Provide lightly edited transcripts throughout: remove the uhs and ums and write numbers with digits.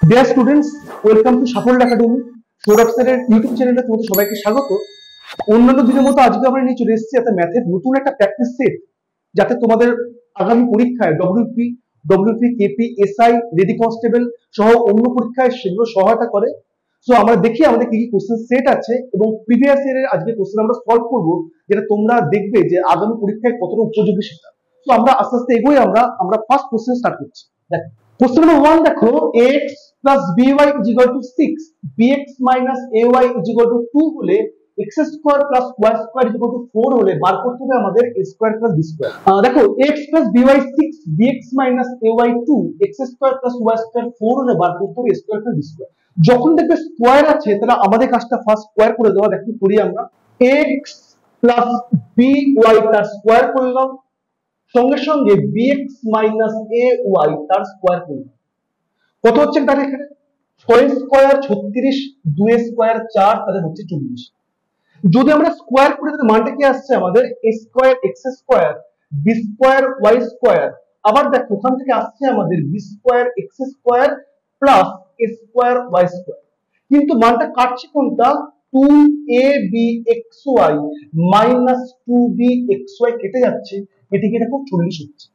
Dear students, welcome to সাফল্য academy. Sourav স্যারের YouTube চ্যানেলে তোমাদের সবাইকে স্বাগত। অন্যান্য দিনের মতো আজকে আমরা নিয়ে চলে এসেছি একটা ম্যাথের নতুন একটা প্র্যাকটিস সেট, যাতে তোমাদের আগামী পরীক্ষায় WP, KP, SI, lady constable সহ অন্য পরীক্ষায় সেগুলো সহায়তা করে। সো আমরা দেখি আমাদের কি কি কোশ্চেন সেট আছে এবং প্রিভিয়াস ইয়ারের আজকে কোশ্চেন আমরা সলভ করবো, যেটা তোমরা দেখবে যে আগামী পরীক্ষায় কতটা উপযোগী সেটা। তো আমরা আস্তে আস্তে এগোই, আমরা ফার্স্ট কোশ্চেন স্টার্ট করছি। দেখো কোশ্চেন নাম্বার 1, দেখো x plus by is equal to 6, bx minus ay is equal to 2 হলে x square plus y square is equal to 4 হলে বার করতে হবে আমাদের a square plus b square। দেখো x plus by 6, bx minus ay 2, x square plus y square 4 হলে বার করতে হবে a square plus b square। যখন দেখবে স্কয়ার আছে তাহলে আমাদের কাজটা ফার্স্ট স্কয়ার করে দেওয়া। দেখো করি আমরা, x plus by তার স্কয়ার করলাম, সঙ্গে সঙ্গে bx minus ay তার স্কয়ার করলাম। কত হচ্ছে তার এখানে 6 স্কয়ার 36, 2 স্কয়ার 4, তাহলে হচ্ছে 40। যদি আমরা স্কয়ার করে তাহলে মানটা কি আসছে আমাদের a square x square b square y square. আবার দেখো ওখান থেকে আসছে আমাদের b square x square plus a square y square. কিন্তু মানটা কাটছে কোনটা, 2abxy মাইনাস 2bxy কেটে যাচ্ছে, এদিকে দেখো 40 হচ্ছে।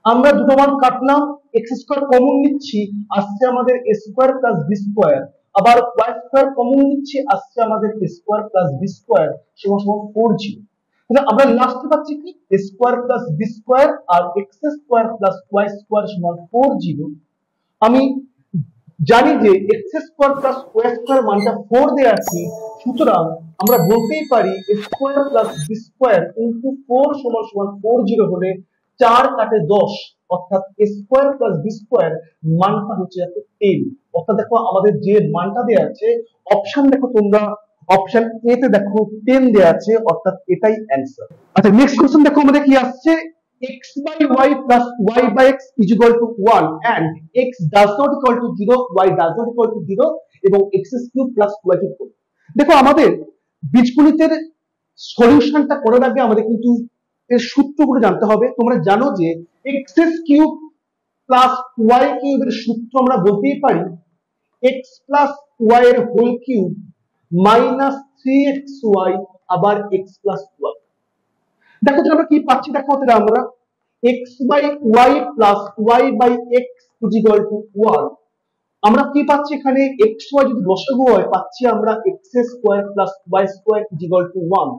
আমরা দুটো মান কাটলাম, x স্কয়ার কমন নিচ্ছি, আসছে আমাদের a square plus b square, আবার y স্কয়ার কমন নিচ্ছি, আসছে আমাদের a square plus b square সমান 40। তাহলে আমরা লাস্টে পাচ্ছি কি a square plus b square আর x square plus y square সমান 40। আমি জানি যে x square plus y square মানটা 4 দেয়া আছে, সুতরাং আমরা বলতেই পারি a square plus b square into 4 সমান 40 হলে 4 কাটে 10, অর্থাৎ a square plus b square মানটা হচ্ছে 10। অর্থাৎ দেখো আমাদের যে মানটা দেয়া আছে অপশন দেখো তোমরা, অপশন এ তে দেখো 10 দেয়া আছে, অর্থাৎ এটাই অ্যানসার। আচ্ছা নেক্সট কোশ্চেন দেখো আমাদের কি আসছে, x by y plus y by x is equal to 1 and x does not equal to 0, y does not equal to 0 এবং x cube plus y cube। দেখো আমাদের বীজগণিতের সলিউশনটা করার আগে আমাদের কিন্তু এর সূত্রগুলো জানতে হবে। তোমরা জানো যে x কিউব প্লাস y কিউবের সূত্র আমরা বলতেই পারি x প্লাস y এর হোল কিউব মাইনাস 3xy আবার x প্লাস y। দেখো আমরা কি পাচ্ছি, দেখো তাহলে আমরা x by y plus y by x is equal to 1। আমরা কি পাচ্ছি এখানে xy যদি লসাগু হয় পাচ্ছি আমরা x square plus y square is equal to 1,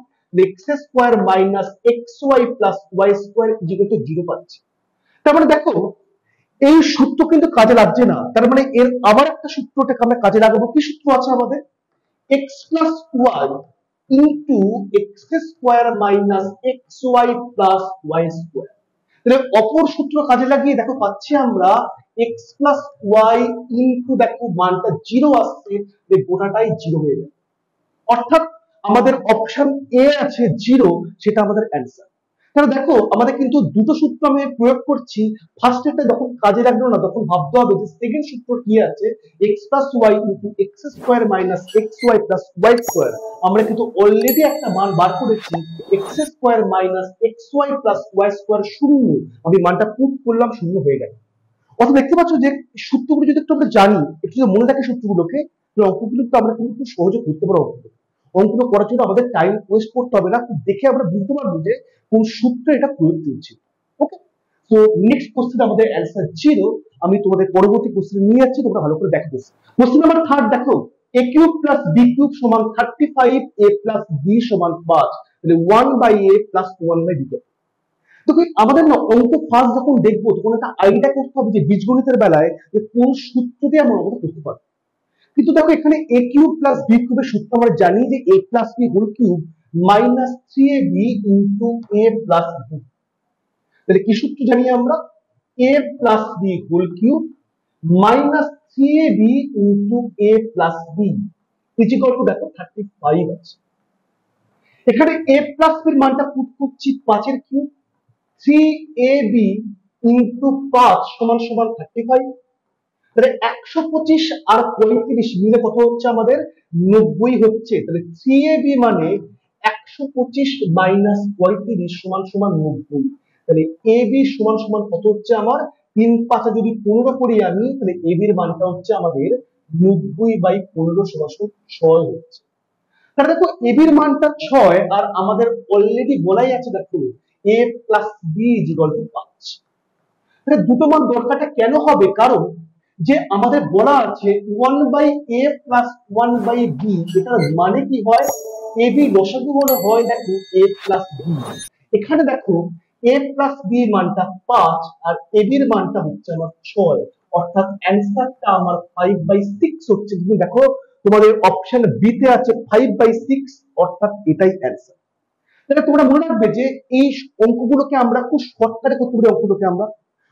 x square minus xy plus y square is equal to 0 পাচ্ছি। তার মানে দেখো এই সূত্র কিন্তু কাজে লাগছে না, তার মানে এর আবার একটা সূত্রটাকে আমরা কাজে লাগাবো। কি সূত্র আছে আমাদের, x plus y into x square minus xy plus y square. তাহলে অপর সূত্র কাজে লাগিয়ে দেখো পাচ্ছি আমরা x plus y into দেখো মানটা 0 আসছে, গোটাটাই 0 হয়ে যাবে। অর্থাৎ আমাদের অপশন এ আছে 0, সেটা আমাদের অ্যানসার। তাহলে দেখো আমাদের কিন্তু দুটো সূত্র আমি প্রয়োগ করছি। ফার্স্ট এটা যখন কাজে লাগলো না তখন ভাবতে হবে যে সেকেন্ড সূত্র কি আছে, x plus y into x square minus xy plus y square. আমরা কিন্তু অলরেডি একটা মান বার করেছি, x square minus xy plus y square 0। আমি মানটা পুট করলাম, 0 হয়ে গেল। অর্থাৎ দেখতে পাচ্ছ যে সূত্রগুলো যদি একটু আমরা জানি, একটু যদি মনে রাখি সূত্রগুলোকে, অঙ্কগুলো তো আমরা কিন্তু সহজে করতে পারবো। অঙ্কগুলো করার জন্য আমাদের টাইম ওয়েস্ট করতে হবে না, দেখে আমরা বুঝতে পারবো যে কোন সূত্রে এটা প্রয়োগ করছি। ওকে, তো নেক্সট কোশ্চেন আমাদের অ্যানসার 0। আমি তোমাদের পরবর্তী কোশ্চেন নিয়ে যাচ্ছি, তোমরা ভালো করে দেখো। কোশ্চেন নাম্বার 3 দেখো, a cube plus b cube সমান 35, a প্লাস b সমান 5, তাহলে 1 by a plus 1 by b। তো আমাদের না অঙ্ক ফার্স্ট যখন দেখবো তখন একটা আইডিয়া করতে হবে যে বীজগণিতের বেলায় যে কোন সূত্র দিয়ে আমরা অঙ্কটা করতে পারবো। কিন্তু দেখো এখানে a কিউব প্লাস b কিউবের সূত্র আমরা জানি যে a plus b whole cube minus 3ab into a plus b। তাহলে কি সূত্র জানি আমরা, a plus b whole cube minus 3ab into a plus b is equal to দেখো 35 আছে। এখানে a প্লাস b এর মানটা পুট করছি 5 এর কিউব, 3ab ইনটু 5 সমান সমান 35। তাহলে 125 আর 35 মিলে কত হচ্ছে আমাদের 90 হচ্ছে। তাহলে 3ab মানে 125 মাইনাস 35 সমান সমান 90। তাহলে ab সমান সমান কত হচ্ছে আমার 3 5 যদি 15 করি আমি, তাহলে ab এর মানটা হচ্ছে আমাদের 90/15 সমান 6 হচ্ছে। তাহলে দেখো ab এর মানটা 6 আর আমাদের অলরেডি বলাই আছে দেখো a plus b is equal two 5। তাহলে দুটো মান দরকারটা কেন হবে, কারণ যে আমাদের বলা আছে 1/a প্লাস 1/b, এটার মানে কি হয়, ab লসাগু হলে হয় দেখো a প্লাস b। এখানে দেখো a প্লাস b মানটা 5 আর ab এর মানটা হচ্ছে আমার 6, অর্থাৎ অ্যান্সারটা আমার 5/6 হচ্ছে। তুমি দেখো তোমাদের অপশন বি তে আছে 5/6, অর্থাৎ এটাই অ্যান্সার। তাহলে তোমরা মনে রাখবে যে এই অঙ্কগুলোকে আমরা খুব শর্টকাটে করতে পারি। অঙ্কগুলোকে আমরা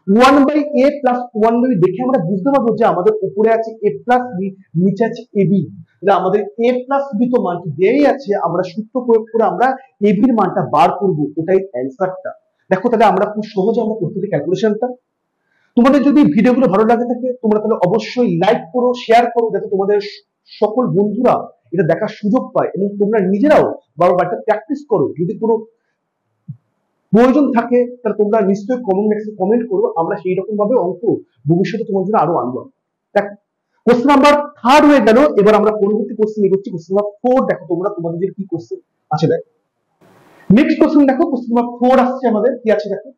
1/a প্লাস 1/b দেখে আমরা বুঝতে পারবো যে আমাদের উপরে আছে a প্লাস b, নিচে আছে ab। তাহলে আমাদের a প্লাস b তো মানটি দেয়াই আছে, আমরা সূত্র প্রয়োগ করে আমরা ab এর মানটা বার করব, ওটাই অ্যান্সারটা। দেখো তাহলে আমরা খুব সহজে আমরা করতে পারি ক্যালকুলেশনটা। তোমাদের যদি ভিডিওগুলো ভালো লাগে থাকে তোমরা তাহলে অবশ্যই লাইক করো, শেয়ার করো, যাতে তোমাদের সকল বন্ধুরা এটা দেখার সুযোগ পায় এবং তোমরা নিজেরাও বারবার প্র্যাকটিস করো। যদি কোনো প্রয়োজন থাকে তাহলে তোমরা নিশ্চয়ই কমেন্ট বক্সে কমেন্ট করো, আমরা সেই রকম ভাবে অঙ্ক ভবিষ্যতে তোমাদের জন্য আরো আনবো। দেখো কোশ্চেন নাম্বার 3 হয়ে গেল, এবার আমরা পরবর্তী কোশ্চেন এগোচ্ছি। কোশ্চেন নাম্বার 4 দেখো তোমরা তোমাদের কি কোশ্চেন আছে। দেখো নেক্সট কোশ্চেন, দেখো কোশ্চেন নাম্বার 4 আসছে আমাদের, কি আছে দেখো।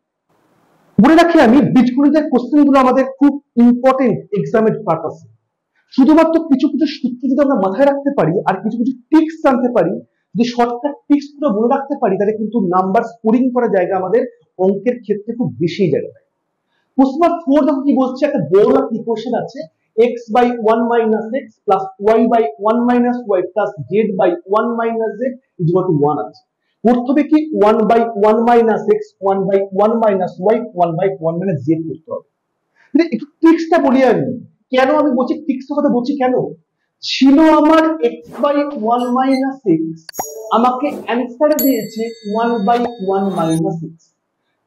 মনে রাখি আমি বীজগণিতের কোশ্চেন গুলো আমাদের খুব ইম্পর্টেন্ট এক্সামের পারপাসে। শুধুমাত্র কিছু কিছু সূত্র যদি আমরা মাথায় রাখতে পারি আর কিছু কিছু ট্রিক্স জানতে পারি, যদি শর্টকাট ট্রিক্স গুলো মনে রাখতে পারি, তাহলে কিন্তু নাম্বার স্কোরিং করার জায়গা আমাদের অঙ্কের ক্ষেত্রে খুব বেশি জায়গা পায়। কোশ্চেন নাম্বার 4 দেখো কি বলছে, একটা বড় ইকুয়েশন আছে x/1 - x plus y/1 - y plus z/1 - z is equal to 1 আছে। করতে হবে কি 1/1 - x 1/1 - y 1/1 - z করতে হবে। একটু ট্রিক্সটা বলি আমি, কেন আমি বলছি ট্রিক্সের কথা বলছি কেন, ছিল আমার x/1 - x, আমাকে অ্যান্সার দিয়েছে 1/1 - x।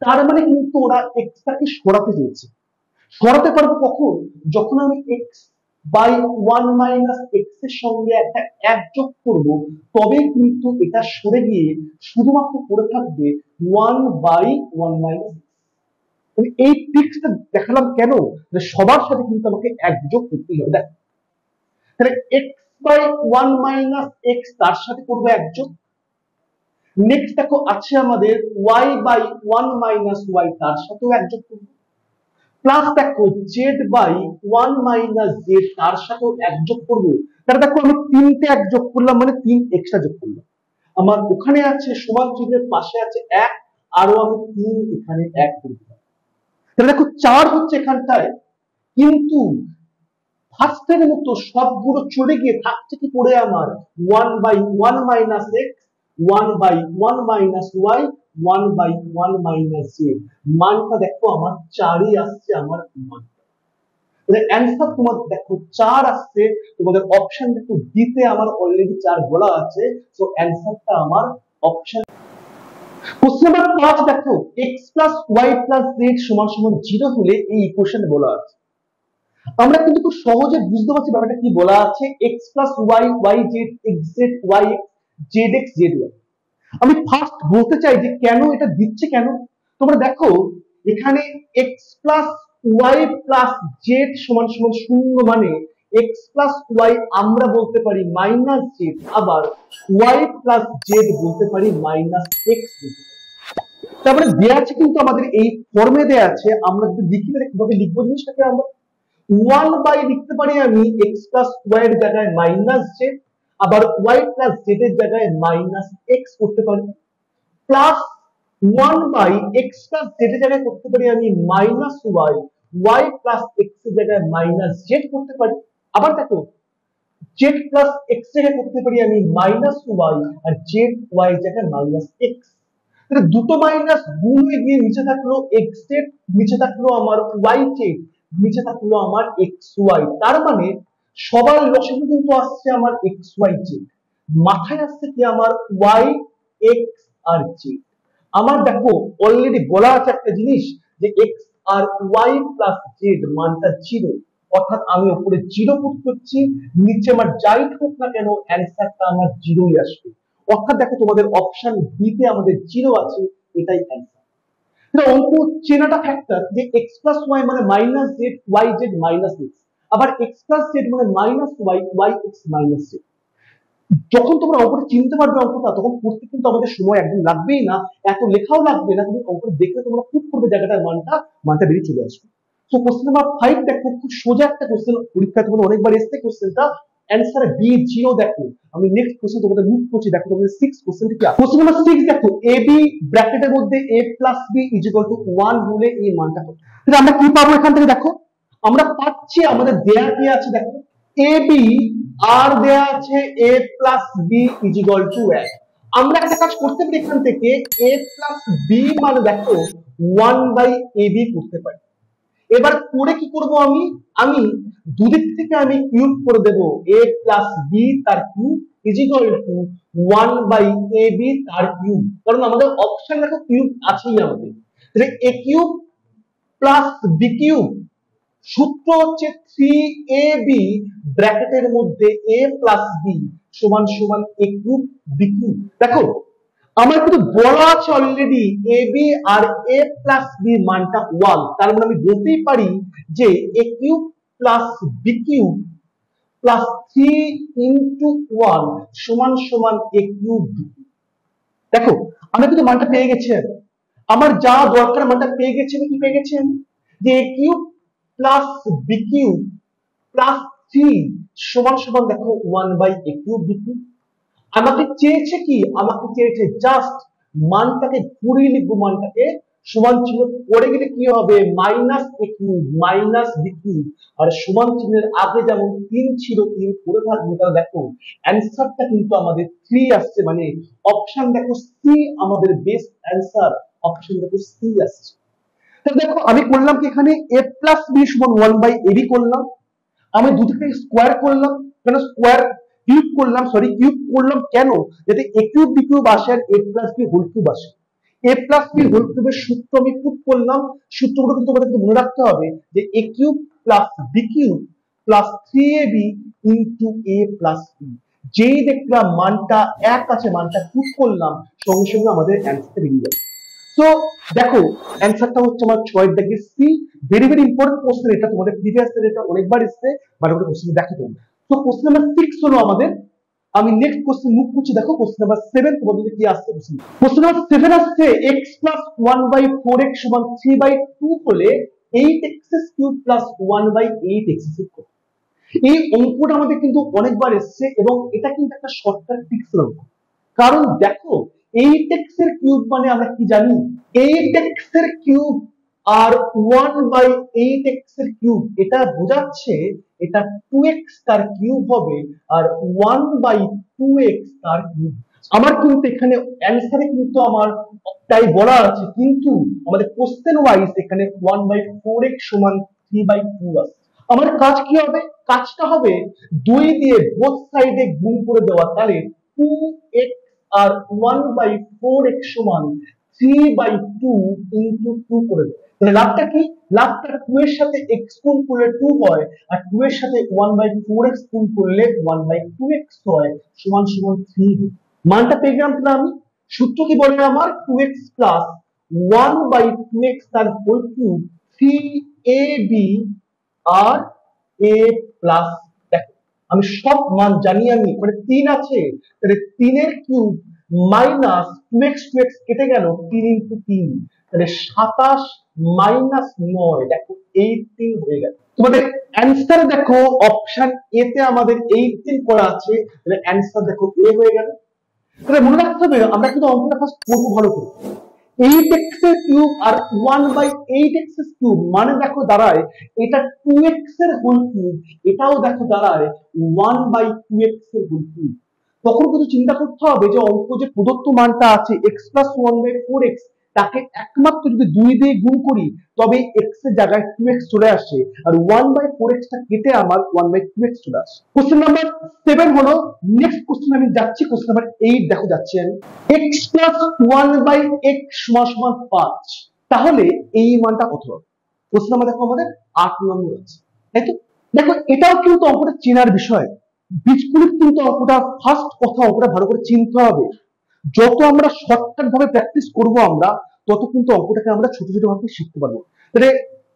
তার মানে কিন্তু ওরা x টাকে সরাতে দিয়েছে। সরাতে পারবো কখন, যখন আমি x/1 - x এর সঙ্গে একটা 1 যোগ করব, তবে কিন্তু এটা সরে গিয়ে শুধুমাত্র পড়ে থাকবে 1/1 - x। এই ট্রিক্সটা দেখালাম কেন, যে সবার সাথে কিন্তু আমাকে 1 যোগ করতেই হবে। দেখ তাহলে x/1 - x তার সাথে করবো 1 যোগ। নেক্সট দেখো আছে আমাদের y/1 - y তার সাথেও 1 যোগ করবো। প্লাস দেখো z/1 - z তার সাথেও 1 যোগ করবো। তাহলে দেখো আমি 3টে 1 যোগ করলাম, মানে 3 এক্সট্রা যোগ করলাম। আমার ওখানে আছে সমান চিহ্নের পাশে আছে 1, আরো আমি 3 এখানে 1 করলাম। তাহলে দেখো 4 হচ্ছে এখানটায়, কিন্তু ফার্স্টের মতো সবগুলো চলে গিয়ে থাকছে কি পড়ে আমার 1/1 - x 1/1 - y 1/1 - z। মানটা দেখো আমার 4ই আসছে আমার মানটা। তাহলে অ্যান্সার তোমার দেখো 4 আসছে, তোমাদের অপশন দেখো দিতে আমার অলরেডি 4 বলা আছে, সো অ্যান্সারটা আমার অপশন। কোশ্চেন নাম্বার 5 দেখো x + y + z = 0 হলে এই ইকুয়েশন বলা আছে। আমরা কিন্তু খুব সহজে বুঝতে পারছি ব্যাপারটা কি বলা আছে, x + y yz xz yx zx zy। আমি ফার্স্ট বলতে চাই যে কেন এটা দিচ্ছে কেন। তোমরা দেখো এখানে x + y + z = 0, মানে x + y আমরা বলতে পারি -z, আবার y + z বলতে পারি -x। তারপরে দেয়া আছে কিন্তু আমাদের এই ফর্মে দেয়া আছে, আমরা যদি লিখি তাহলে কিভাবে লিখবো জিনিসটাকে, আমরা 1 লিখতে পারি আমি x + y এর জায়গায় -z, আবার y + z এর জায়গায় -x করতে পারি, প্লাস 1/x + z এর জায়গায় করতে পারি আমি -y, y + x এর জায়গায় -z করতে পারি। আবার দেখো z + x এর জায়গায় করতে পারি আমি -y, আর z y এর জায়গায় -x। তাহলে দুটো মাইনাস গুণ হয়ে গিয়ে নিচে থাকলো xz, নিচে থাকলো আমার yz, নিচে থাকলো আমার xy। তার মানে সবার লসাগু কিন্তু আসছে আমার xyz, মাথায় আসছে কি আমার y x আর z। আমার দেখো অলরেডি বলা আছে একটা জিনিস যে x আর y প্লাস z মানটা 0, অর্থাৎ আমি উপরে 0 পুট করছি, নিচে আমার যাই হোক না কেন অ্যান্সারটা আমার 0ই আসবে। অর্থাৎ দেখো তোমাদের অপশন বি তে আমাদের 0 আছে, এটাই অ্যান্সার। অঙ্ক চেনাটা ফ্যাক্টর যে x প্লাস ওয়াই মানে minus Z Y Z minus X, আবার x প্লাস জেড মানে minus Y Y X minus Z. যখন তোমরা অঙ্কটা চিনতে পারবে অঙ্কটা, তখন করতে কিন্তু আমাদের সময় একদম লাগবেই না, এত লেখাও লাগবে না, তুমি অঙ্কটা দেখলে তোমরা খুব করবে জায়গাটার মানটা বেরিয়ে চলে আসবে। তো কোশ্চেন নাম্বার 5 দেখো, খুব সোজা একটা কোশ্চেন, পরীক্ষায় তোমাদের অনেকবার এসছে কোশ্চেনটা, অ্যান্সার বি জিরো। দেখো আমি নেক্সট কোশ্চেন তোমাদের মুভ করছি, দেখো তোমাদের 6 কোশ্চেন কি। কোশ্চেন নাম্বার 6 দেখো, এ বি ব্র্যাকেটের মধ্যে a plus B is equal to 1 হলে এই মানটা কত। তাহলে আমরা কি পাবো এখান থেকে? দেখো আমরা পাচ্ছি, আমাদের দেয়া কি আছে দেখো, এ বি আর দেয়া আছে a plus B is equal to 1। আমরা একটা কাজ করতে পারি, এখান থেকে a প্লাস বি মানে দেখো 1/ab করতে পারি। এবার করে কি করব, আমি দুদিক থেকে আমি কিউব করে দেব, a প্লাস বি তার cube is equal two 1/ab তার কিউব, কারণ আমাদের অপশন দেখো কিউব আছেই আমাদের। তাহলে a cube plus B cube, সূত্র হচ্ছে 3ab ব্র্যাকেটের মধ্যে a প্লাস বি সমান সমান a কিউব বি কিউব। দেখো আমার কিন্তু বলা আছে অলরেডি এ বি আর a প্লাস বি মানটা 1, তার মানে আমি বলতেই পারি যে a cube plus B cube plus 3 into 1 সমান সমান a কিউব বি কিউব। দেখো আমরা কিন্তু মানটা পেয়ে গেছি, আমার যা দরকার মানটা পেয়ে গেছি। আমি কি পেয়ে গেছি, যে a cube plus B cube plus 3 সমান সমান দেখো 1/a কিউব বি কিউব। আমাকে চেয়েছে কি, আমাকে চেয়েছে জাস্ট মানটাকে ঘুরিয়ে লিখবো, মানটাকে সমান চিহ্ন পড়ে গেলে কি হবে, minus a cube minus B cube, আর সমান চিহ্নের আগে যেমন 3 ছিল 3 পড়ে থাকবে। তাহলে দেখো অ্যান্সারটা কিন্তু আমাদের 3 আসছে, মানে অপশন দেখো সি আমাদের বেস্ট অ্যান্সার, অপশন দেখো সি আসছে। তাহলে দেখো আমি করলাম কি, এখানে a প্লাস বি সমান 1/ab করলাম, আমি দুটোকে স্কোয়ার করলাম, কেন স্কোয়ার কিউব করলাম, সরি কিউব করলাম কেন, যাতে a কিউব বি কিউব আসে আর a plus B whole cube আসে। a প্লাস বি হোল কিউবের সূত্র আমি পুট করলাম, সূত্রগুলো কিন্তু তোমাদেরকে মনে রাখতে হবে, যে a cube plus B cube plus 3ab into a plus B. যেই দেখলাম মানটা এক আছে, মানটা পুট করলাম, সঙ্গে সঙ্গে আমাদের অ্যান্সার বেরিয়ে যাবে। তো দেখো অ্যান্সারটা হচ্ছে আমার 6 দাগের C. Very very important question এটা, তোমাদের প্রিভিয়াস ইয়ার এটা অনেকবার এসেছে, বাট আমরা কোশ্চেন দেখো তোমরা। তো কোশ্চেন নাম্বার 6 হলো আমাদের। আমি নেক্সট কোশ্চেন মুভ করছি, দেখো কোশ্চেন নাম্বার 7 তোমাদের কি আসছে। কোশ্চেন নাম্বার 7 আসছে x প্লাস 1/4x সমান 3/2 হলে 8x³ প্লাস 1/8x কিউব। এই অঙ্কটা আমাদের কিন্তু অনেকবার এসেছে, এবং এটা কিন্তু একটা শর্টকাট ট্রিক্সের অঙ্ক। কারণ দেখো 8x এর কিউব মানে আমরা কি জানি, 8x এর কিউব আর 1/8x এর কিউব, এটা বোঝাচ্ছে এটা 2x তার কিউব হবে আর 1/2x তার কিউব। আমার কিন্তু এখানে অ্যানসারে কিন্তু আমার তাই বলা আছে, কিন্তু আমাদের কোশ্চেন ওয়াইজ এখানে 1/4x সমান 3/2 আছে। আমার কাজ কি হবে, কাজটা হবে 2 দিয়ে বোথ সাইডে গুণ করে দেওয়া, তাহলে 2x আর 1/4x সমান 3/2 ইনটু 2 করে দেবো। তাহলে লাভটা কি, লাভটা 2 এর সাথে x গুণ করলে 2 হয়, আর 2 এর সাথে 1/4x গুণ করলে 1/2x হয়, সমান সমান 3। মানটা পেয়ে গেলাম। তাহলে আমি সূত্র কি বলে আমার, 2x প্লাস 1/2x তার হোল কিউব 3ab আর a প্লাস, দেখো আমি সব মান জানি, আমি মানে 3 আছে, তাহলে 3 এর কিউব মাইনাস 2x কেটে গেল, 3 ইনটু 3, তাহলে 27 মাইনাস 9, দেখো 18 হয়ে গেল। তোমাদের অ্যান্সার দেখো অপশন এ তে আমাদের 18 করা আছে, তাহলে অ্যান্সার দেখো এ হয়ে গেল। তাহলে মনে রাখতে হবে, আমরা কিন্তু অঙ্কটা ফার্স্ট করবো ভালো করে। 8x এর কিউব আর 1/8x এর কিউব মানে দেখো দাঁড়ায় এটা 2x এর হোল কিউব, এটাও দেখো দাঁড়ায় 1/2x এর হোল কিউব। তখন কিন্তু চিন্তা করতে হবে যে অঙ্ক যে প্রদত্ত মানটা আছে x প্লাস 1/4x, তাকে একমাত্র যদি 2 দিয়ে গুণ করি তবে x এর জায়গায় 2x চলে আসে, আর 1/4x টা কেটে আমার 1/2x চলে আসে। কোশ্চেন নাম্বার 7 হলো নেক্সট কোশ্চেন, আমি যাচ্ছি কোশ্চেন নাম্বার 8 দেখো যাচ্ছি আমি, x প্লাস 1/x সমান 5, তাহলে এই মানটা কত হবে। কোশ্চেন নাম্বার দেখো আমাদের 8 নম্বর আছে, তাই তো। দেখো এটাও কিন্তু অঙ্কটা চেনার বিষয়, বীজগণিত কিন্তু অঙ্কটা ফার্স্ট কথা অঙ্কটা ভালো করে চিনতে হবে। যত আমরা শর্টকাট ভাবে প্র্যাকটিস করব আমরা, তত কিন্তু অঙ্কটাকে আমরা ছোট ছোট ভাবে শিখতে পারবো। তাহলে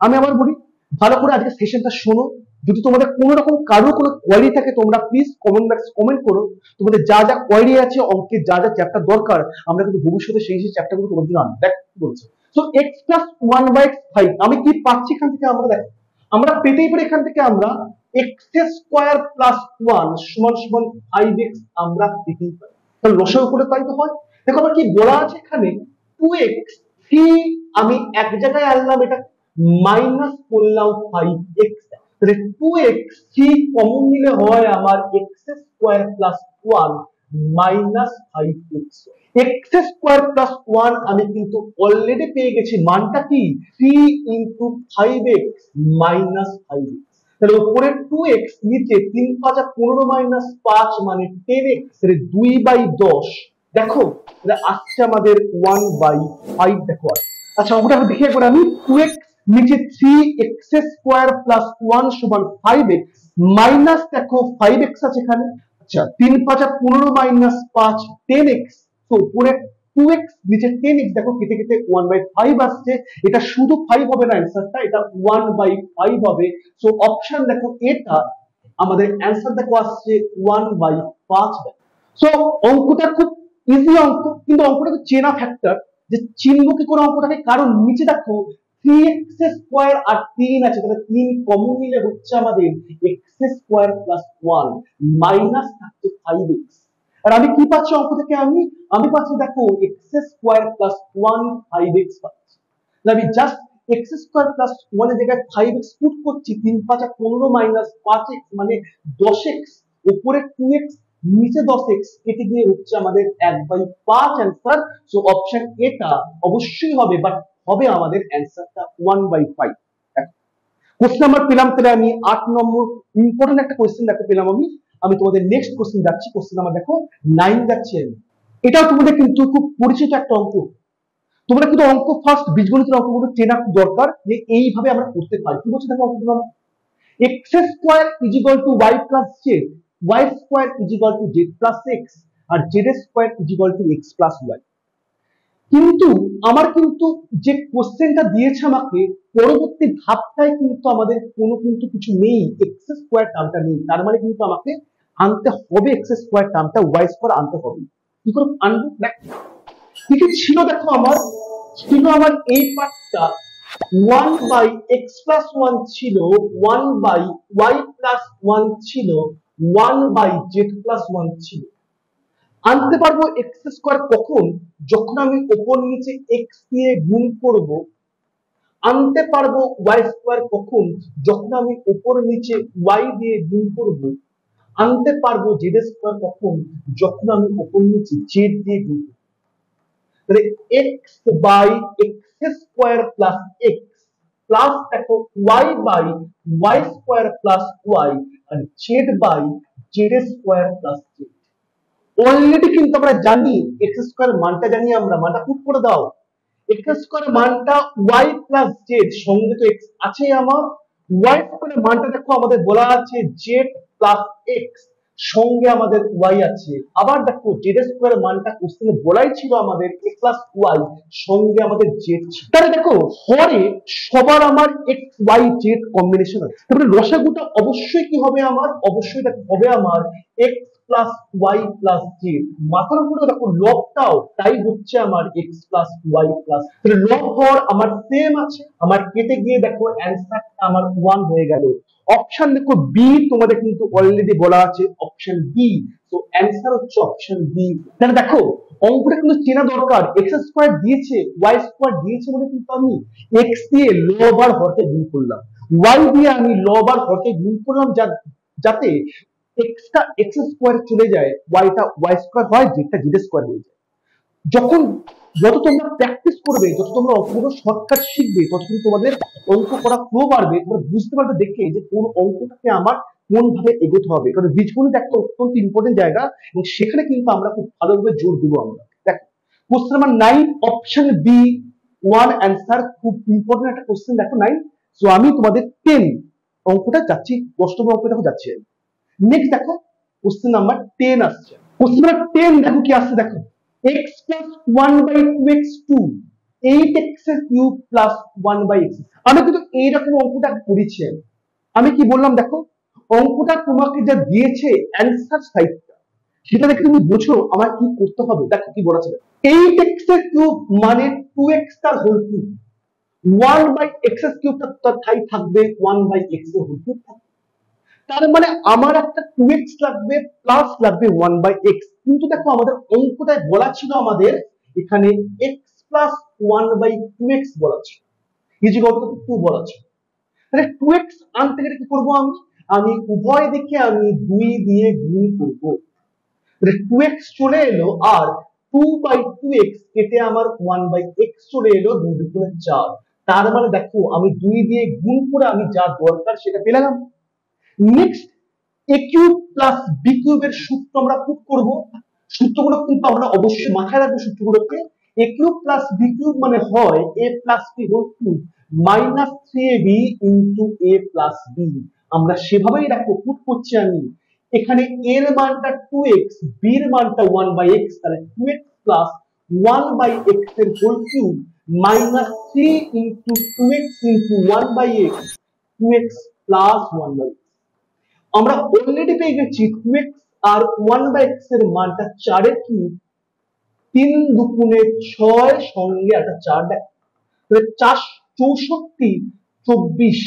আমি আবার বলি, ভালো করে আজকে সেশনটা শোনো। যদি তোমাদের কোনো রকম কারো কোনো কোয়ারি থাকে তোমরা প্লিজ কমেন্ট বক্সে কমেন্ট করো। তোমাদের যা যা কোয়ারি আছে, অঙ্কের যা যা চ্যাপ্টার দরকার, আমরা কিন্তু ভবিষ্যতে সেই সেই চ্যাপ্টারগুলো তোমাদের জন্য আনবো। দেখ কি বলছে, সো x plus 1/5 আমি কি পাচ্ছি এখান থেকে? আমরা দেখো আমরা পেতেই পারি এখান থেকে আমরা x স্কয়ার প্লাস 1 সমান সমান 5x আমরা পেতেই পারি। তাহলে লসাগু করে তাই তো হয়। দেখো আমার কি বলা আছে এখানে, 2x 3 আমি এক জায়গায় আনলাম, এটা মাইনাস করলাম 5x, তাহলে 2x 3 কমন নিলে হয় আমার x square plus 1 minus 5x। x square plus 1 আমি কিন্তু অলরেডি পেয়ে গেছি, মানটা কি 3 ইনটু 5x মাইনাস 5x। তাহলে উপরে 2x, নিচে 3 5 15 মাইনাস 5 মানে 10x, তাহলে 2/10 দেখো এটা আসছে আমাদের 1/5 দেখো। আচ্ছা ওটা দেখি একবার আমি, 2x নিচে 3x স্কয়ার প্লাস 1 সমান 5x মাইনাস দেখো 5x আছে এখানে। আচ্ছা 3 5 15 মাইনাস 5 10x, তো উপরে 2x নিচে 10x দেখো কেটে কেটে 1/5 আসছে। এটা শুধু 5 হবে না অ্যান্সারটা, এটা 1/5 হবে। সো অপশন দেখো এটা আমাদের অ্যান্সার দেখো আসছে 1/5। সো অঙ্কটা খুব ইজি অঙ্ক, কিন্তু অঙ্কটা তো চেনা ফ্যাক্টর যে চিনবো কি করে অঙ্কটাকে, কারণ নিচে দেখো 3x স্কয়ার আর 3 আছে, তাহলে 3 কমন নিলে হচ্ছে আমাদের x স্কয়ার প্লাস 1 মাইনাস থাকছে 5x। আর আমি কি পাচ্ছি অঙ্ক থেকে? আমি পাচ্ছি দেখো x স্কয়ার প্লাস 1 5x পাচ্ছি। আমি জাস্ট x স্কয়ার প্লাস 1 এর জায়গায় 5x পুট করছি, 3 5 15 মাইনাস 5x মানে 10x, উপরে 2x নিচে 10x কেটে গিয়ে হচ্ছে আমাদের 1/5 অ্যান্সার। সো অপশন এটা অবশ্যই হবে, বাট হবে আমাদের অ্যান্সারটা 1/5। কোশ্চেন নাম্বার পেলাম, তাহলে আমি 8 নম্বর ইম্পর্টেন্ট একটা কোশ্চেন দেখো পেলাম আমি তোমাদের নেক্সট কোশ্চেন যাচ্ছি। কোশ্চেন নাম্বার দেখো 9 যাচ্ছে। এটাও তোমাদের কিন্তু খুব পরিচিত একটা অঙ্ক। তোমরা কিন্তু অঙ্ক ফার্স্ট বীজগণিতের অঙ্কগুলো চেনা দরকার, যে এইভাবে আমরা করতে পারি। কি বলছে দেখো অঙ্কগুলো, x square is equal to y plus z, y square is equal to z plus x, আর z square is equal to x plus y। কিন্তু আমার কিন্তু যে কোশ্চেনটা দিয়েছে আমাকে, পরবর্তী ধাপটায় কিন্তু আমাদের কোনো কিন্তু কিছু নেই, এক্স স্কয়ার টার্মটা নেই। তার মানে কিন্তু আমাকে আনতে হবে এক্স স্কয়ার টার্মটা, ওয়াই স্কয়ার আনতে হবে। কি করে আনবো? কি কি ছিল দেখো, আমার ছিল আমার এই পার্টটা 1/x plus 1 ছিল, 1/y plus 1 ছিল, 1/z plus 1 ছিল। আনতে পারবো এক্স স্কয়ার কখন? যখন আমি উপর নিচে এক্স দিয়ে গুণ করব। আনতে পারবো ওয়াই স্কয়ার কখন? যখন আমি উপর নিচে ওয়াই দিয়ে গুণ করব। আনতে পারবো জেড স্কয়ার কখন? যখন আমি উপর নিচে জেড দিয়ে গুণ করব। তাহলে X by X square plus X plus দেখো Y by Y square plus Y, আর Z by Z square plus Z. Already কিন্তু আমরা জানি x স্কয়ার মানটা জানি, আমরা মানটা পুট করে দাও। x স্কয়ার মানটা y প্লাস z, সঙ্গে তো x আছে আমার। y স্কয়ার মানটা দেখো আমাদের বলা আছে z প্লাস x, সঙ্গে আমাদের y আছে। আবার দেখো z স্কয়ার মানটা কোশ্চেনে বলাই ছিল আমাদের x প্লাস y, সঙ্গে আমাদের z ছিল। তাহলে দেখো হরে সবার আমার x y z কম্বিনেশন আছে, তাহলে লসাগুটা অবশ্যই কি হবে আমার? অবশ্যই দেখো হবে আমার x plus Y plus Z. মাথার উপরে দেখো লবটাও তাই হচ্ছে আমার এক্স প্লাস ওয়াই প্লাস, লব হওয়ার আমার সেম আছে। আমার কেটে গিয়ে দেখো অ্যান্সারটা আমার 1 হয়ে গেল। অপশন দেখো বি তোমাদের কিন্তু অলরেডি বলা আছে, অপশন বি। তো অ্যান্সার হচ্ছে অপশন বি। তাহলে দেখো অঙ্কটা কিন্তু চেনা দরকার, এক্স স্কয়ার দিয়েছে ওয়াই স্কয়ার দিয়েছে বলে কিন্তু আমি এক্স দিয়ে লব আর হরকে গুণ করলাম, ওয়াই দিয়ে আমি লব আর হরকে গুণ করলাম, যাতে এক্সটা এক্স স্কয়ার চলে যায়, ওয়াইটা ওয়াই স্কয়ার হয়, জেডটা জেড স্কয়ার হয়ে যায়। যত তোমরা প্র্যাকটিস করবে, যত তোমরা অঙ্কগুলো শর্টকাট শিখবে, তত কিন্তু তোমাদের অঙ্ক করা ফ্লো বাড়বে। তোমরা বুঝতে পারবে দেখে যে কোন অঙ্কটাকে আমার কোন ভাবে এগোতে হবে, কারণ বীজগণিত একটা অত্যন্ত ইম্পর্টেন্ট জায়গা, এবং সেখানে কিন্তু আমরা খুব ভালোভাবে জোর দিব। আমরা দেখো question number 9 option B 1 answer, খুব ইম্পর্টেন্ট একটা কোশ্চেন দেখো 9। সো আমি তোমাদের 10 অঙ্কটা যাচ্ছি, 10 নম্বর অঙ্ক দেখো যাচ্ছি। নেক্সট দেখো কোশ্চেন নাম্বার 10 আসছে। কোশ্চেন নাম্বার 10 দেখো কি আসছে, দেখো x plus 1/2x2 8x এর কিউব প্লাস 1/x। আমি কিন্তু এইরকম অঙ্কটা করেছি। আমি কি বললাম দেখো, অঙ্কটা তোমাকে যা দিয়েছে অ্যান্সার সাইডটা, সেটা দেখে তুমি বোঝো আমার কি করতে হবে। দেখো কি বলা ছিল, 8x এর কিউব মানে 2x তার হোল কিউব, 1/x এর কিউবটা তার ঠাই থাকবে 1/x এর হোল কিউব থাকবে। তার মানে আমার একটা 2x লাগবে প্লাস লাগবে 1/x। কিন্তু দেখো আমাদের অঙ্কটায় বলা ছিল আমাদের এখানে x প্লাস 1/2x বলা ছিল, এই যে কত 2 বলা ছিল। তাহলে 2x আনতে গেলে কি করবো, আমি উভয় দিকে আমি 2 দিয়ে গুণ করব। তাহলে 2x চলে এলো আর 2/2x কেটে আমার 1/x চলে এলো, 2 দুগুণে 4। তার মানে দেখো আমি 2 দিয়ে গুণ করে আমি যা দরকার সেটা পেলাম। Next a cube plus b কিউবের সূত্র আমরা পুট করব। সূত্রগুলো কিন্তু আমরা অবশ্যই মাথায় রাখবো সূত্রগুলোকে। a cube plus b cube মানে হয় a plus b whole cube minus 3ab into a plus b। আমরা সেভাবেই রাখবো, পুট করছি আমি। এখানে a এর মানটা 2x, b এর মানটা 1/x, তাহলে 2x প্লাস 1/x এর whole cube minus 3 into 2x into 1/x, 2x plus 1/x। আমরা অলরেডি পেয়ে গেছি 2x আর 1/x এর মানটা 4 এর কিউব, 3 দুগুণে 6 সঙ্গে একটা 4 দেখ, তাহলে 4 64 24,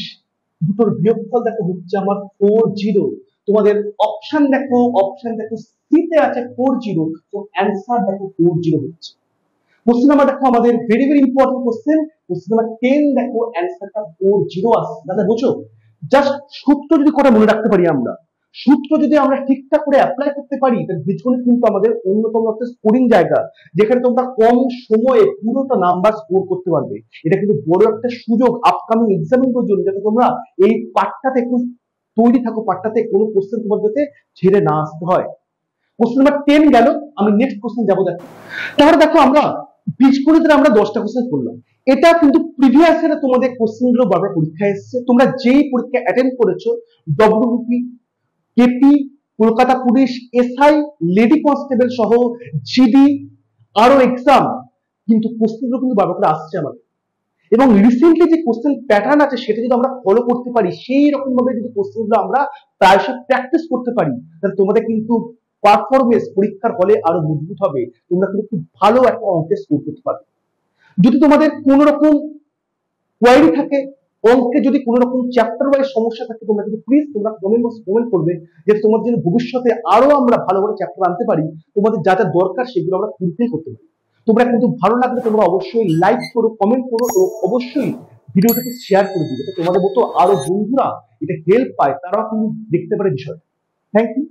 দুটোর বিয়োগফল দেখো হচ্ছে আমার 40। তোমাদের অপশন দেখো সি তে আছে 40, তো অ্যানসার দেখো 40 হচ্ছে। কোশ্চেন নাম্বার দেখো আমাদের very very important question, question number 10 দেখো অ্যানসারটা 40 আসছে। দাদা বুঝো, জাস্ট সূত্র যদি কটা মনে রাখতে পারি আমরা, সূত্র যদি আমরা ঠিকঠাক করে অ্যাপ্লাই করতে পারি, তাহলে বীজগণিত কিন্তু আমাদের অন্যতম একটা স্কোরিং জায়গা, যেখানে তোমরা কম সময়ে পুরোটা নাম্বার স্কোর করতে পারবে। এটা কিন্তু বড় একটা সুযোগ আপকামিং এক্সামের জন্য, যাতে তোমরা এই পার্টটাতে একটু তৈরি থাকো, পার্টটাতে কোনো কোশ্চেন তোমার যাতে ছেড়ে না আসতে হয়। কোশ্চেন নাম্বার 10 গেল, আমি নেক্সট কোশ্চেন যাবো। দেখো তাহলে দেখো আমরা বীজগণিতের আমরা 10টা কোশ্চেন করলাম। এটা কিন্তু প্রিভিয়াস ইয়ারে তোমাদের কোশ্চেন গুলো বারবার পরীক্ষায় এসেছে। তোমরা যেই পরীক্ষা অ্যাটেন্ড করেছো, WBP, KP, Kolkata police, SI, lady constable সহ জিডি আরো এক্সাম, কিন্তু কোশ্চেন গুলো কিন্তু বারবার করে আসছে আমাদের। এবং রিসেন্টলি যে কোশ্চেন প্যাটার্ন আছে সেটা যদি আমরা ফলো করতে পারি, সেই রকম ভাবে যদি কোশ্চেন গুলো আমরা প্রায়শই প্র্যাকটিস করতে পারি, তাহলে তোমাদের কিন্তু পারফরমেন্স পরীক্ষার হলে আরো মজবুত হবে। তোমরা কিন্তু খুব ভালো একটা অঙ্কে স্কোর করতে পারবে। যদি তোমাদের কোন রকম কোয়ারি থাকে, অঙ্কে যদি কোনো রকম চ্যাপ্টার ওয়াইজ সমস্যা থাকে, তোমরা কিন্তু প্লিজ তোমরা কমেন্ট বক্সে কমেন্ট করবে, যে তোমাদের জন্য ভবিষ্যতে আরো আমরা ভালো ভালো চ্যাপ্টার আনতে পারি। তোমাদের যা যা দরকার সেগুলো আমরা ফুলফিল করতে পারি। তোমরা কিন্তু ভালো লাগলে তোমরা অবশ্যই লাইক করো, কমেন্ট করো, ও অবশ্যই ভিডিওটাকে শেয়ার করে দিবে, তোমাদের মতো আরো বন্ধুরা এটা হেল্প পায়, তারাও কিন্তু দেখতে পারে বিষয়টা। Thank you.